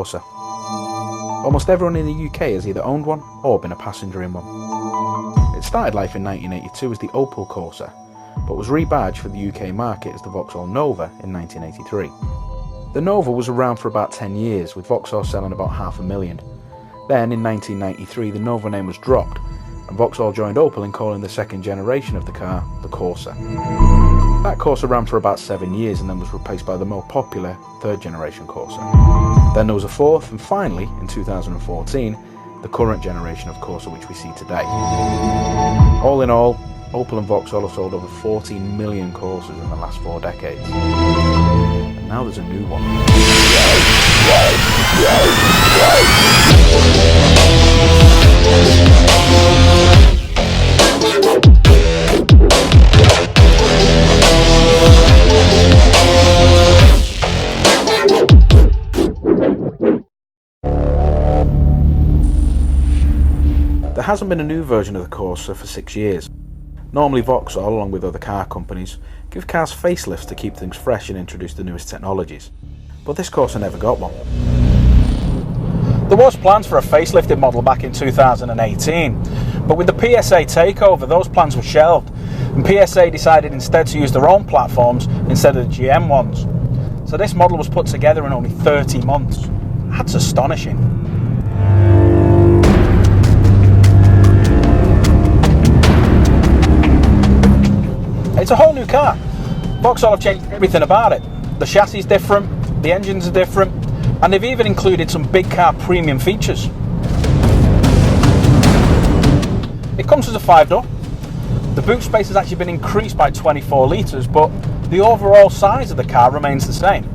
Corsa. Almost everyone in the UK has either owned one or been a passenger in one. It started life in 1982 as the Opel Corsa, but was rebadged for the UK market as the Vauxhall Nova in 1983. The Nova was around for about 10 years, with Vauxhall selling about 500,000. Then in 1993 the Nova name was dropped, and Vauxhall joined Opel in calling the second generation of the car the Corsa. That Corsa ran for about 7 years and then was replaced by the more popular third generation Corsa. Then there was a fourth, and finally, in 2014, the current generation of Corsa which we see today. All in all, Opel and Vauxhall have sold over 14 million Corsas in the last 4 decades. And now there's a new one. There hasn't been a new version of the Corsa for 6 years. Normally Vauxhall, along with other car companies, give cars facelifts to keep things fresh and introduce the newest technologies. But this Corsa never got one. There was plans for a facelifted model back in 2018, but with the PSA takeover those plans were shelved, and PSA decided instead to use their own platforms instead of the GM ones. So this model was put together in only 30 months. That's astonishing. It's a whole new car. Vauxhall have changed everything about it. The chassis is different, the engines are different, and they've even included some big car premium features. It comes as a 5-door. The boot space has actually been increased by 24 litres, but the overall size of the car remains the same.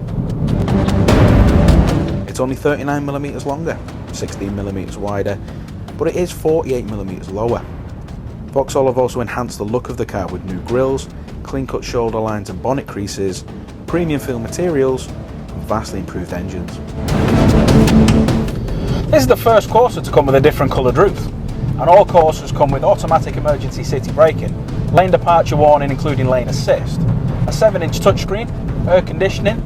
It's only 39mm longer, 16mm wider, but it is 48mm lower. Vauxhall have also enhanced the look of the car with new grills, clean-cut shoulder lines and bonnet creases, premium feel materials, and vastly improved engines. This is the first Corsa to come with a different coloured roof, and all Corsas come with automatic emergency city braking, lane departure warning including lane assist, a 7-inch touchscreen, air conditioning,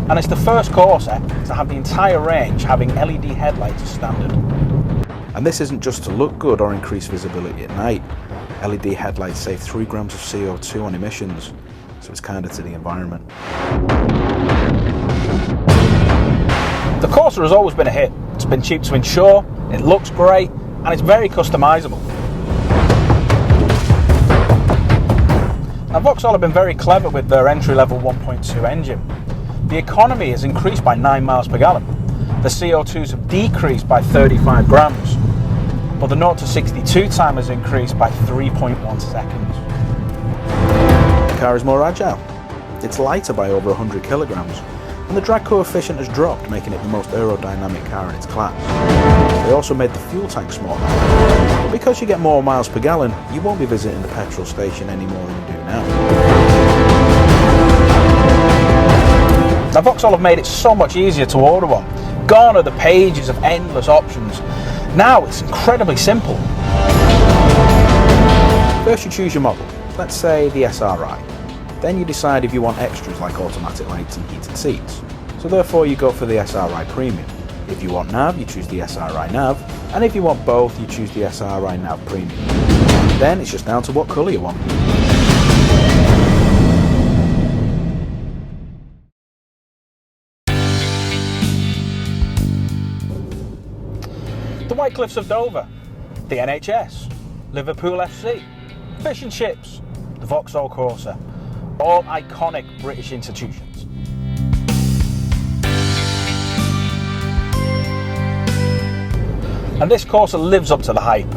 and it's the first Corsa to have the entire range having LED headlights as standard. And this isn't just to look good or increase visibility at night. LED headlights save 3 grams of CO2 on emissions, so it's kinder to the environment. The Corsa has always been a hit. It's been cheap to insure, it looks great, and it's very customisable. Now Vauxhall have been very clever with their entry-level 1.2 engine. The economy has increased by 9 miles per gallon. The CO2s have decreased by 35 grams, but the 0 to 62 time has increased by 3.1 seconds. The car is more agile. It's lighter by over 100 kilograms, and the drag coefficient has dropped, making it the most aerodynamic car in its class. They also made the fuel tank smaller. But because you get more miles per gallon, you won't be visiting the petrol station any more than you do now. Now Vauxhall have made it so much easier to order one. Gone are the pages of endless options. Now it's incredibly simple. First you choose your model, let's say the SRI. Then you decide if you want extras like automatic lights and heated seats. So therefore you go for the SRI Premium. If you want nav, you choose the SRI Nav, and if you want both, you choose the SRI Nav Premium. Then it's just down to what colour you want. The White Cliffs of Dover, the NHS, Liverpool FC, Fish and Chips, the Vauxhall Corsa, all iconic British institutions. And this Corsa lives up to the hype.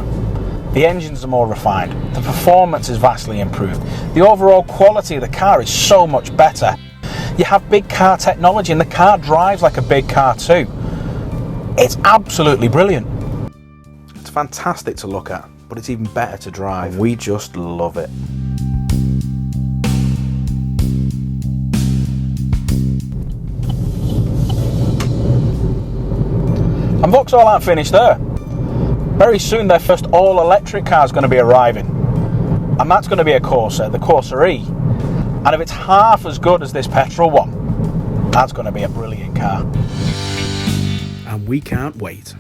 The engines are more refined, the performance is vastly improved, the overall quality of the car is so much better. You have big car technology and the car drives like a big car too. It's absolutely brilliant. It's fantastic to look at, but it's even better to drive. We just love it. And Vauxhall aren't finished there. Very soon their first all-electric car is going to be arriving. And that's going to be a Corsa, the corsa-e. And if it's half as good as this petrol one, that's going to be a brilliant car. and we can't wait.